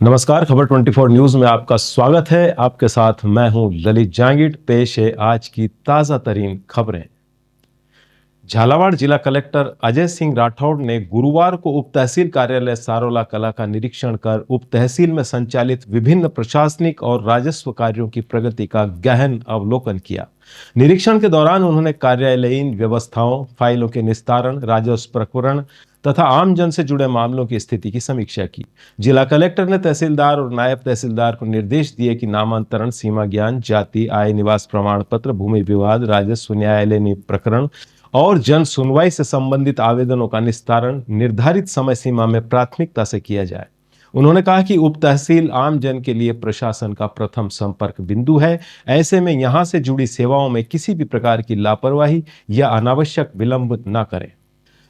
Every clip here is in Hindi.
नमस्कार, खबर 24 न्यूज में आपका स्वागत है। आपके साथ मैं हूं ललित जांगिड। पेश है आज की ताजा तरीन खबरें। झालावाड़ जिला कलेक्टर अजय सिंह राठौड़ ने गुरुवार को उप तहसील कार्यालय सारोला कला का निरीक्षण कर उप तहसील में संचालित विभिन्न प्रशासनिक और राजस्व कार्यों की प्रगति का गहन अवलोकन किया। निरीक्षण के दौरान उन्होंने कार्यालयीन व्यवस्थाओं, फाइलों के निस्तारण, राजस्व प्रकरण तथा आमजन से जुड़े मामलों की स्थिति की समीक्षा की। जिला कलेक्टर ने तहसीलदार और नायब तहसीलदार को निर्देश दिए कि नामांतरण, सीमा ज्ञान, जाति, आय, निवास प्रमाण पत्र, भूमि विवाद, राजस्व न्यायालयीन प्रकरण और जन सुनवाई से संबंधित आवेदनों का निस्तारण निर्धारित समय सीमा में प्राथमिकता से किया जाए। उन्होंने कहा कि उप तहसील आम जन के लिए प्रशासन का प्रथम संपर्क बिंदु है। ऐसे में यहां से जुड़ी सेवाओं में किसी भी प्रकार की लापरवाही या अनावश्यक विलंब न करें।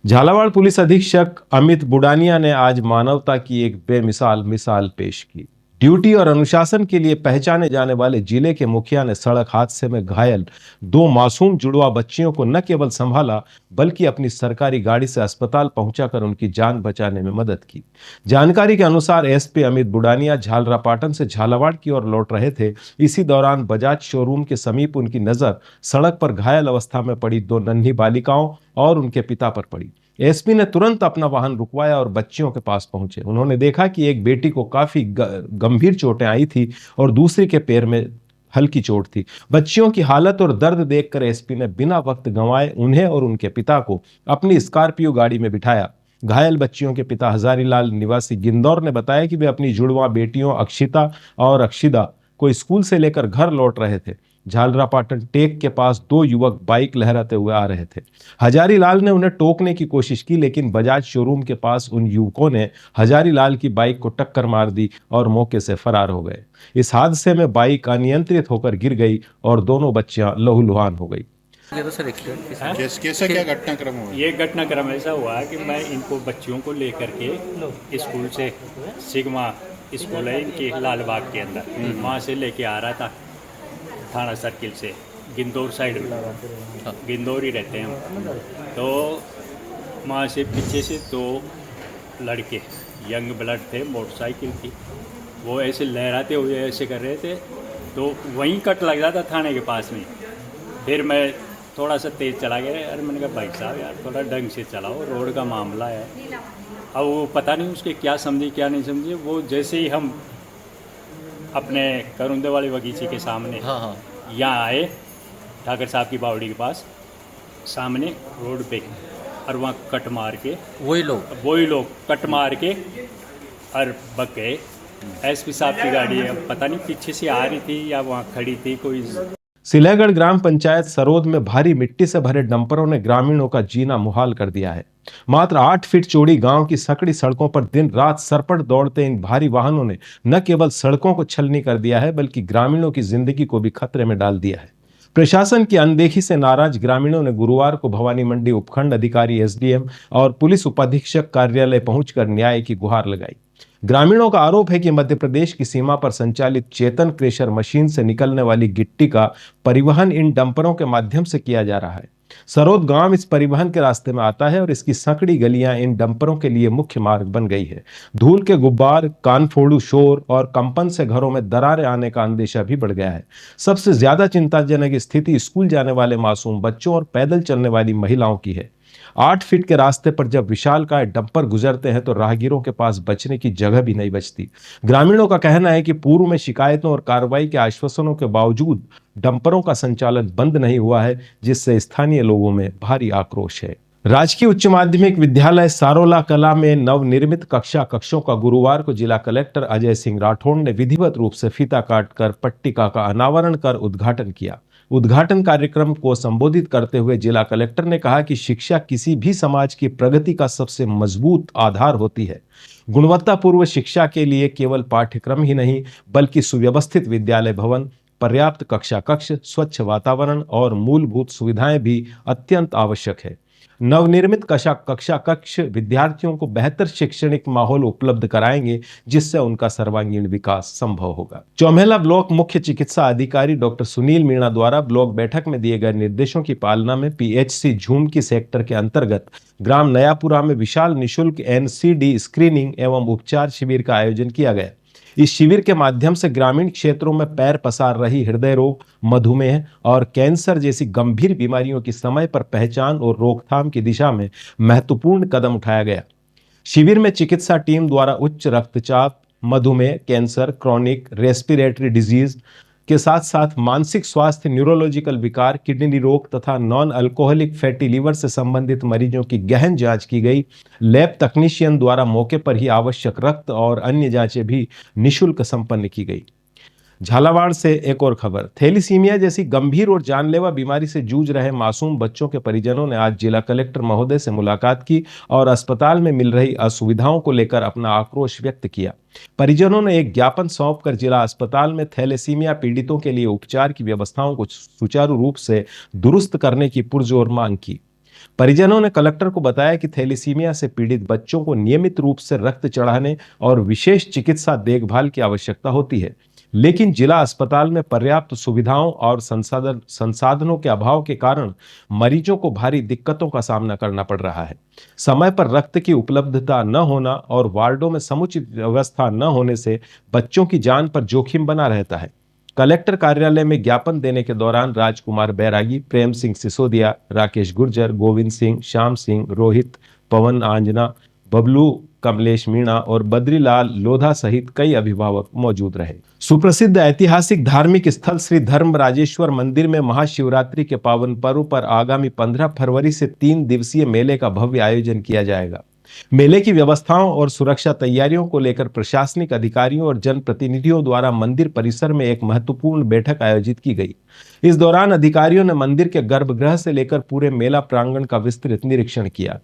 झालावाड़ पुलिस अधीक्षक अमित बुडानिया ने आज मानवता की एक बेमिसाल मिसाल पेश की। ड्यूटी और अनुशासन के लिए पहचाने जाने वाले जिले के मुखिया ने सड़क हादसे में घायल 2 मासूम जुड़वा बच्चियों को न केवल संभाला बल्कि अपनी सरकारी गाड़ी से अस्पताल पहुंचाकर उनकी जान बचाने में मदद की। जानकारी के अनुसार एसपी अमित बुडानिया झालरापाटन से झालावाड़ की ओर लौट रहे थे। इसी दौरान बजाज शोरूम के समीप उनकी नजर सड़क पर घायल अवस्था में पड़ी 2 नन्ही बालिकाओं और उनके पिता पर पड़ी। एसपी ने तुरंत अपना वाहन रुकवाया और बच्चियों के पास पहुंचे। उन्होंने देखा कि एक बेटी को काफी गंभीर चोटें आई थी और दूसरी के पैर में हल्की चोट थी। बच्चियों की हालत और दर्द देखकर एसपी ने बिना वक्त गंवाए उन्हें और उनके पिता को अपनी स्कॉर्पियो गाड़ी में बिठाया। घायल बच्चियों के पिता हजारीलाल निवासी गिंदौर ने बताया कि वे अपनी जुड़वा बेटियों अक्षिता और अक्षिदा को स्कूल से लेकर घर लौट रहे थे। झालरापाटन टेक के पास 2 युवक बाइक लहराते हुए आ रहे थे। हजारीलाल ने उन्हें टोकने की कोशिश की, लेकिन बजाज शोरूम के पास उन युवकों ने हजारीलाल की बाइक को टक्कर मार दी और मौके से फरार हो गए। इस हादसे में बाइक अनियंत्रित होकर गिर गई और दोनों बच्चियां लहूलुहान हो गई। ये तो सर कैसा क्या घटनाक्रम हुआ? ये घटनाक्रम ऐसा हुआ कि मैं इनको बच्चियों को लेकर के स्कूल से, सिग्मा स्कूल है इनकी लालबाग के अंदर, वहाँ से लेके आ रहा था थाना सर्किल से, गिंदौर साइड में, गिंदौर ही रहते हैं हम। तो वहाँ से पीछे से 2 लड़के यंग ब्लड थे, मोटरसाइकिल थी, वो ऐसे लहराते हुए ऐसे कर रहे थे, तो वहीं कट लग रहा था थाने के पास में। फिर मैं थोड़ा सा तेज़ चला गया। अरे मैंने कहा भाई साहब यार थोड़ा ढंग से चलाओ, रोड का मामला है। अब वो पता नहीं उसके क्या समझी क्या नहीं समझी, वो जैसे ही हम अपने करुंदे वाले बगीचे के सामने यहाँ आए, ठाकर साहब की बावड़ी के पास सामने रोड पे, और वहाँ कट मार के वही लोग कट मार के और बग गए। एसपी साहब की गाड़ी है, पता नहीं पीछे से आ रही थी या वहाँ खड़ी थी कोई। सिलेगढ़ ग्राम पंचायत सरोद में भारी मिट्टी से भरे डंपरों ने ग्रामीणों का जीना मुहाल कर दिया है। मात्र 8 फीट चौड़ी गांव की सकड़ी सड़कों पर दिन रात सरपट दौड़ते इन भारी वाहनों ने न केवल सड़कों को छलनी कर दिया है बल्कि ग्रामीणों की जिंदगी को भी खतरे में डाल दिया है। प्रशासन की अनदेखी से नाराज ग्रामीणों ने गुरुवार को भवानी मंडी उपखंड अधिकारी, एसडीएम और पुलिस उपाधीक्षक कार्यालय पहुंचकर न्याय की गुहार लगाई। ग्रामीणों का आरोप है कि मध्य प्रदेश की सीमा पर संचालित चेतन क्रेशर मशीन से निकलने वाली गिट्टी का परिवहन इन डंपरों के माध्यम से किया जा रहा है। सरोद गांव इस परिवहन के रास्ते में आता है और इसकी संकड़ी गलियां इन डंपरों के लिए मुख्य मार्ग बन गई है। धूल के गुब्बार, कानफोड़ू शोर और कंपन से घरों में दरारें आने का अंदेशा भी बढ़ गया है। सबसे ज्यादा चिंताजनक स्थिति स्कूल जाने वाले मासूम बच्चों और पैदल चलने वाली महिलाओं की है। 8 फीट के रास्ते पर जब विशालकाय डंपर गुजरते हैं तो राहगीरों के पास बचने की जगह भी नहीं बचती। ग्रामीणों का कहना है कि पूर्व में शिकायतों और कार्रवाई के आश्वासनों के बावजूद डंपरों का संचालन बंद नहीं हुआ है, जिससे स्थानीय लोगों में भारी आक्रोश है। राजकीय उच्च माध्यमिक विद्यालय सारोला कला में नवनिर्मित कक्षों का गुरुवार को जिला कलेक्टर अजय सिंह राठौड़ ने विधिवत रूप से फीता काटकर पट्टिका का अनावरण कर उद्घाटन किया। उद्घाटन कार्यक्रम को संबोधित करते हुए जिला कलेक्टर ने कहा कि शिक्षा किसी भी समाज की प्रगति का सबसे मजबूत आधार होती है। गुणवत्तापूर्ण शिक्षा के लिए केवल पाठ्यक्रम ही नहीं बल्कि सुव्यवस्थित विद्यालय भवन, पर्याप्त कक्ष, स्वच्छ वातावरण और मूलभूत सुविधाएं भी अत्यंत आवश्यक है। नवनिर्मित कक्ष विद्यार्थियों को बेहतर शैक्षणिक माहौल उपलब्ध कराएंगे, जिससे उनका सर्वांगीण विकास संभव होगा। चौमेला ब्लॉक मुख्य चिकित्सा अधिकारी डॉक्टर सुनील मीणा द्वारा ब्लॉक बैठक में दिए गए निर्देशों की पालना में पीएचसी झूमकी सेक्टर के अंतर्गत ग्राम नयापुरा में विशाल निशुल्क एनसीडी स्क्रीनिंग एवं उपचार शिविर का आयोजन किया गया। इस शिविर के माध्यम से ग्रामीण क्षेत्रों में पैर पसार रही हृदय रोग, मधुमेह और कैंसर जैसी गंभीर बीमारियों की समय पर पहचान और रोकथाम की दिशा में महत्वपूर्ण कदम उठाया गया। शिविर में चिकित्सा टीम द्वारा उच्च रक्तचाप, मधुमेह, कैंसर, क्रॉनिक रेस्पिरेटरी डिजीज के साथ साथ मानसिक स्वास्थ्य, न्यूरोलॉजिकल विकार, किडनी रोग तथा नॉन अल्कोहलिक फैटी लीवर से संबंधित मरीजों की गहन जांच की गई। लैब तकनीशियन द्वारा मौके पर ही आवश्यक रक्त और अन्य जांचें भी निःशुल्क संपन्न की गई। झालावाड़ से एक और खबर। थैलीसीमिया जैसी गंभीर और जानलेवा बीमारी से जूझ रहे मासूम बच्चों के परिजनों ने आज जिला कलेक्टर महोदय से मुलाकात की और अस्पताल में मिल रही असुविधाओं को लेकर अपना आक्रोश व्यक्त किया। परिजनों ने एक ज्ञापन सौंपकर जिला अस्पताल में थैलेसीमिया पीड़ितों के लिए उपचार की व्यवस्थाओं को सुचारू रूप से दुरुस्त करने की पुरजोर मांग की। परिजनों ने कलेक्टर को बताया कि थैलीसीमिया से पीड़ित बच्चों को नियमित रूप से रक्त चढ़ाने और विशेष चिकित्सा देखभाल की आवश्यकता होती है, लेकिन जिला अस्पताल में पर्याप्त सुविधाओं और संसाधनों के अभाव के कारण मरीजों को भारी दिक्कतों का सामना करना पड़ रहा है। समय पर रक्त की उपलब्धता न होना और वार्डों में समुचित व्यवस्था न होने से बच्चों की जान पर जोखिम बना रहता है। कलेक्टर कार्यालय में ज्ञापन देने के दौरान राजकुमार बैरागी, प्रेम सिंह सिसोदिया, राकेश गुर्जर, गोविंद सिंह, श्याम सिंह, रोहित, पवन आंजना, बबलू, कमलेश मीणा और बद्रीलाल लोधा सहित कई अभिभावक मौजूद रहे। सुप्रसिद्ध ऐतिहासिक धार्मिक स्थल श्री धर्मराजेश्वर मंदिर में महाशिवरात्रि के पावन पर्व पर आगामी 15 फरवरी से 3 दिवसीय मेले का भव्य आयोजन किया जाएगा। मेले की व्यवस्थाओं और सुरक्षा तैयारियों को लेकर प्रशासनिक अधिकारियों और जनप्रतिनिधियों द्वारा मंदिर परिसर में एक महत्वपूर्ण बैठक आयोजित की गई। इस दौरान अधिकारियों ने मंदिर के गर्भगृह से लेकर पूरे मेला प्रांगण का विस्तृत निरीक्षण किया।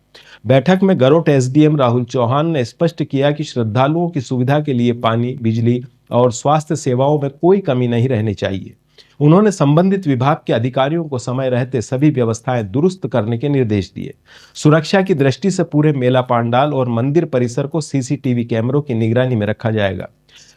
बैठक में गरोट एसडीएम राहुल चौहान ने स्पष्ट किया कि श्रद्धालुओं की सुविधा के लिए पानी, बिजली और स्वास्थ्य सेवाओं में कोई कमी नहीं रहनी चाहिए। उन्होंने संबंधित विभाग के अधिकारियों को समय रहते सभी व्यवस्थाएं दुरुस्त करने के निर्देश दिए। सुरक्षा की दृष्टि से पूरे मेला पांडाल और मंदिर परिसर को सीसीटीवी कैमरों की निगरानी में रखा जाएगा।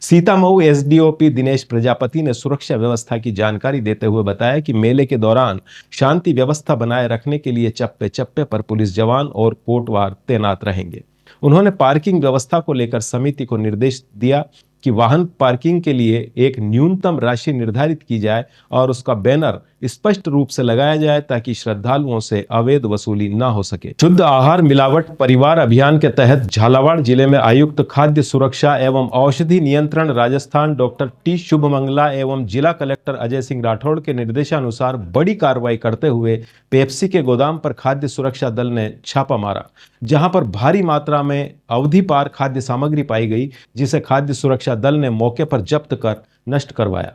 सीतामऊ एसडीओपी दिनेश प्रजापति ने सुरक्षा व्यवस्था की जानकारी देते हुए बताया कि मेले के दौरान शांति व्यवस्था बनाए रखने के लिए चप्पे चप्पे पर पुलिस जवान और कोटवार तैनात रहेंगे। उन्होंने पार्किंग व्यवस्था को लेकर समिति को निर्देश दिया कि वाहन पार्किंग के लिए एक न्यूनतम राशि निर्धारित की जाए और उसका बैनर स्पष्ट रूप से लगाया जाए ताकि श्रद्धालुओं से अवैध वसूली ना हो सके। शुद्ध आहार मिलावट परिवार अभियान के तहत झालावाड़ जिले में आयुक्त खाद्य सुरक्षा एवं औषधि नियंत्रण राजस्थान डॉक्टर टी शुभमंगला एवं जिला कलेक्टर अजय सिंह राठौड़ के निर्देशानुसार बड़ी कार्रवाई करते हुए पेप्सी के गोदाम पर खाद्य सुरक्षा दल ने छापा मारा, जहां पर भारी मात्रा में अवधि पार खाद्य सामग्री पाई गई, जिसे खाद्य सुरक्षा दल ने मौके पर जब्त कर नष्ट करवाया।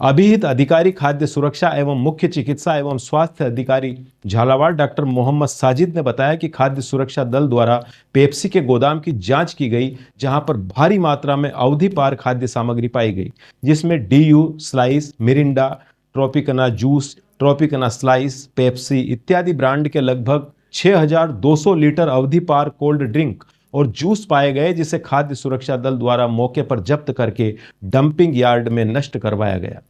अभिहित अधिकारी खाद्य सुरक्षा एवं मुख्य चिकित्सा एवं स्वास्थ्य अधिकारी झालावाड़ डॉक्टर मोहम्मद साजिद ने बताया कि खाद्य सुरक्षा दल द्वारा पेप्सी के गोदाम की जांच की गई, जहां पर भारी मात्रा में अवधि पार खाद्य सामग्री पाई गई, जिसमें Dew Slice, Mirinda, Tropicana juice, Tropicana Slice, Pepsi इत्यादि ब्रांड के लगभग 6200 लीटर अवधि पार कोल्ड ड्रिंक और जूस पाए गए, जिसे खाद्य सुरक्षा दल द्वारा मौके पर जब्त करके डंपिंग यार्ड में नष्ट करवाया गया।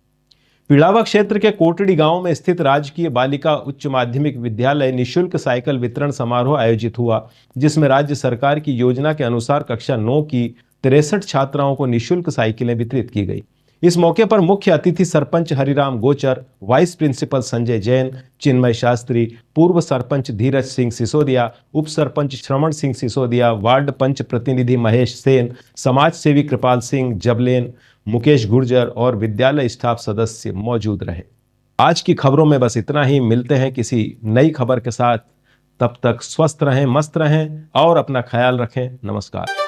पिड़ावा क्षेत्र के कोटड़ी गांव में स्थित राजकीय बालिका उच्च माध्यमिक विद्यालय निःशुल्क साइकिल वितरण समारोह आयोजित हुआ, जिसमें राज्य सरकार की योजना के अनुसार कक्षा 9 की 63 छात्राओं को निःशुल्क साइकिलें वितरित की गई। इस मौके पर मुख्य अतिथि सरपंच हरिराम गोचर, वाइस प्रिंसिपल संजय जैन, चिन्मय शास्त्री, पूर्व सरपंच धीरज सिंह सिसोदिया, उप सरपंच श्रवण सिंह सिसोदिया, वार्ड पंच प्रतिनिधि महेश सेन, समाज सेवी कृपाल सिंह जबलेन, मुकेश गुर्जर और विद्यालय स्टाफ सदस्य मौजूद रहे। आज की खबरों में बस इतना ही। मिलते हैं किसी नई खबर के साथ। तब तक स्वस्थ रहें, मस्त रहें और अपना ख्याल रखें। नमस्कार।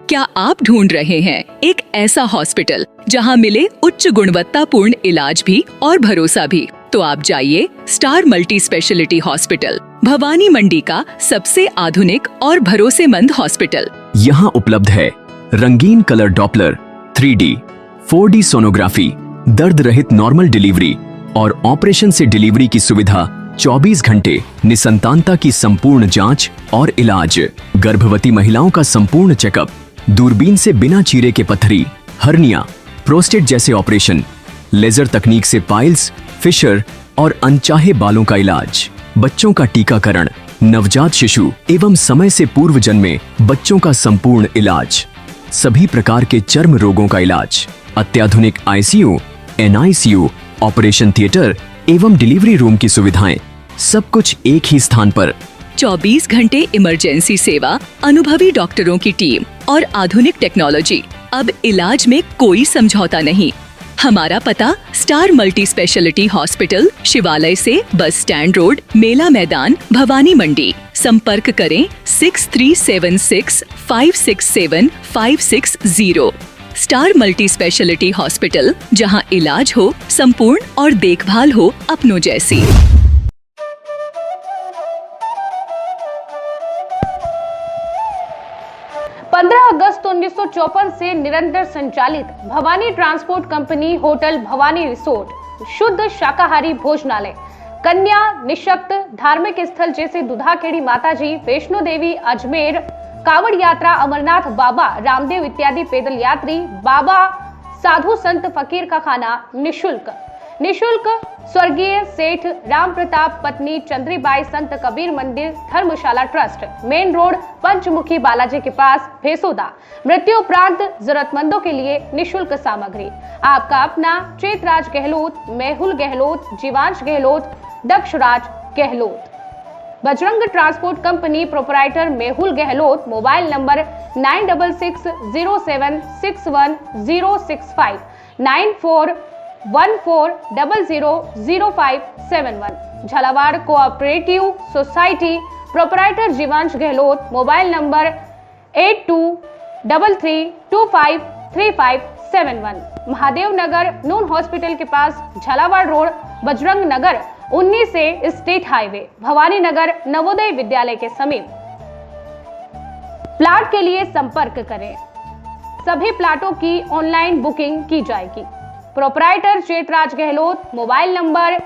क्या आप ढूंढ रहे हैं एक ऐसा हॉस्पिटल जहां मिले उच्च गुणवत्तापूर्ण इलाज भी और भरोसा भी? तो आप जाइए star multi speciality hospital, Bhawani Mandi का सबसे आधुनिक और भरोसेमंद हॉस्पिटल। यहाँ उपलब्ध है रंगीन colour Doppler, 3D, 4D sonography, दर्द रहित नॉर्मल डिलीवरी और ऑपरेशन से डिलीवरी की सुविधा, 24 घंटे निसंतानता की संपूर्ण जांच और इलाज, गर्भवती महिलाओं का संपूर्ण चेकअप, दूरबीन से बिना चीरे के पथरी, हर्निया, प्रोस्टेट जैसे ऑपरेशन, लेजर तकनीक से पाइल्स, फिशर और अनचाहे बालों का इलाज, बच्चों का टीकाकरण, नवजात शिशु एवं समय से पूर्व जन्मे बच्चों का संपूर्ण इलाज, सभी प्रकार के चर्म रोगों का इलाज, अत्याधुनिक ICU, NICU, ऑपरेशन थिएटर एवं डिलीवरी रूम की सुविधाएं, सब कुछ एक ही स्थान पर। 24 घंटे इमरजेंसी सेवा, अनुभवी डॉक्टरों की टीम और आधुनिक टेक्नोलॉजी। अब इलाज में कोई समझौता नहीं। हमारा पता स्टार मल्टी स्पेशलिटी हॉस्पिटल, शिवालय से बस स्टैंड रोड, मेला मैदान, भवानी मंडी। संपर्क करें 6376 567 560। स्टार मल्टी स्पेशलिटी हॉस्पिटल, जहां इलाज हो संपूर्ण और देखभाल हो अपनों जैसी। 15 अगस्त 1954 से निरंतर संचालित Bhavani transport company hotel Bhavani resort, शुद्ध शाकाहारी भोजनालय, कन्या निशक्त धार्मिक स्थल जैसे दुधाखेड़ी माताजी, वैष्णो देवी, अजमेर, कावड़ यात्रा, अमरनाथ बाबा, रामदेव इत्यादि पैदल यात्री, बाबा, साधु संत फकीर का खाना निशुल्क स्वर्गीय सेठ राम प्रताप पत्नी चंद्रीबाई संत कबीर मंदिर धर्मशाला ट्रस्ट, मेन रोड, पंचमुखी बालाजी के पास, भेसोदा। मृत्यु उपरांत जरूरतमंदों के लिए निशुल्क सामग्री। आपका अपना Chetraj Gehlot, Mehul Gehlot, Jeevansh Gehlot, Dakshraj Gehlot. Bajrang transport company proprietor Mehul Gehlot, mobile number 9660761065 9414000571। Jhalawar cooperative society proprietor Jeevansh Gehlot, mobile number 8233253571। Mahadev Nagar Noon hospital के पास, झालावाड़ रोड, बजरंग नगर 19 से स्टेट हाईवे, भवानी नगर नवोदय विद्यालय के समीप। प्लाट के लिए संपर्क करें। सभी प्लाटों की ऑनलाइन बुकिंग की जाएगी। Proprietor Chetraj Gehlot, mobile number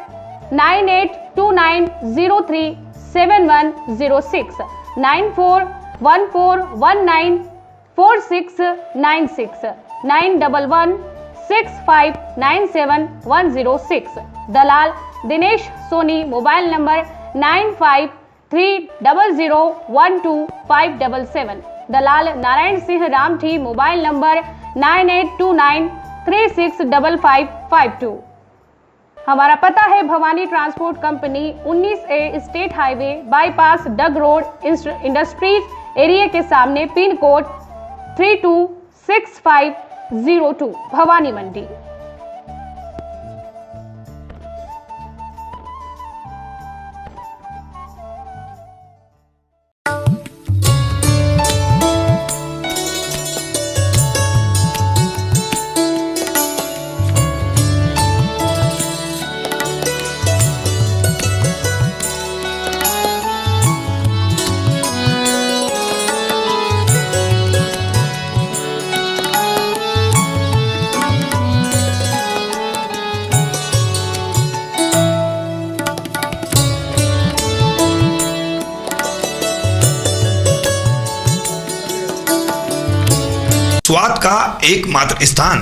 9829037106 9414194696 9116597106। दलाल दिनेश सोनी, मोबाइल नंबर 9530012577। दलाल नारायण सिंह रामठी, मोबाइल नंबर 9829365552। हमारा पता है Bhawani transport company 19A state highway bypass Dag road, industries area के सामने, पिन कोड 326502, भवानी मंडी। स्वाद का एकमात्र स्थान,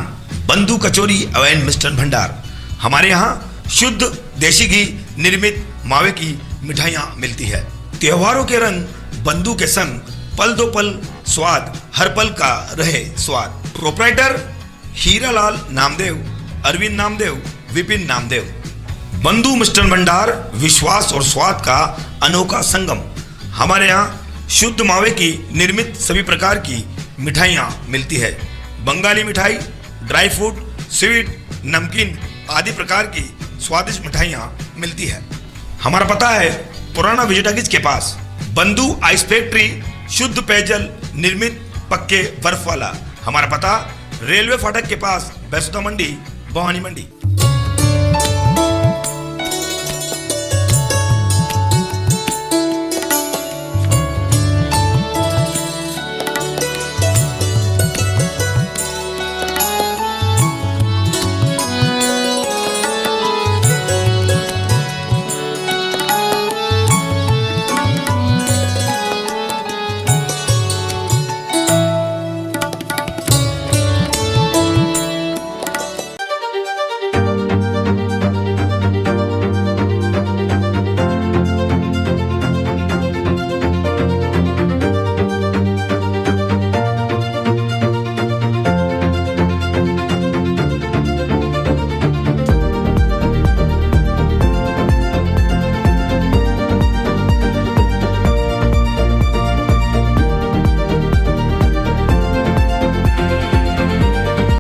बंधु कचौरी एवं मिष्ठान भंडार। हमारे यहाँ शुद्ध देशी घी निर्मित मावे की मिठाइयाँ मिलती है। त्योहारों के रंग बंधु के संग, पल दो पल स्वाद, हर पल का रहे स्वाद। प्रोपराइटर हीरालाल नामदेव, अरविंद नामदेव, विपिन नामदेव। बंधु मिष्ठान भंडार विश्वास और स्वाद का अनोखा संगम। हमारे यहाँ शुद्ध मावे की निर्मित सभी प्रकार की मिठाइयाँ मिलती है। बंगाली मिठाई, ड्राई फ्रूट, स्वीट, नमकीन आदि प्रकार की स्वादिष्ट मिठाइयाँ मिलती है। हमारा पता है पुराना विजयटागिज के पास, बंधु आइस फैक्ट्री, शुद्ध पेयजल निर्मित पक्के बर्फ वाला। हमारा पता रेलवे फाटक के पास, बैसोदा मंडी, भवानी मंडी।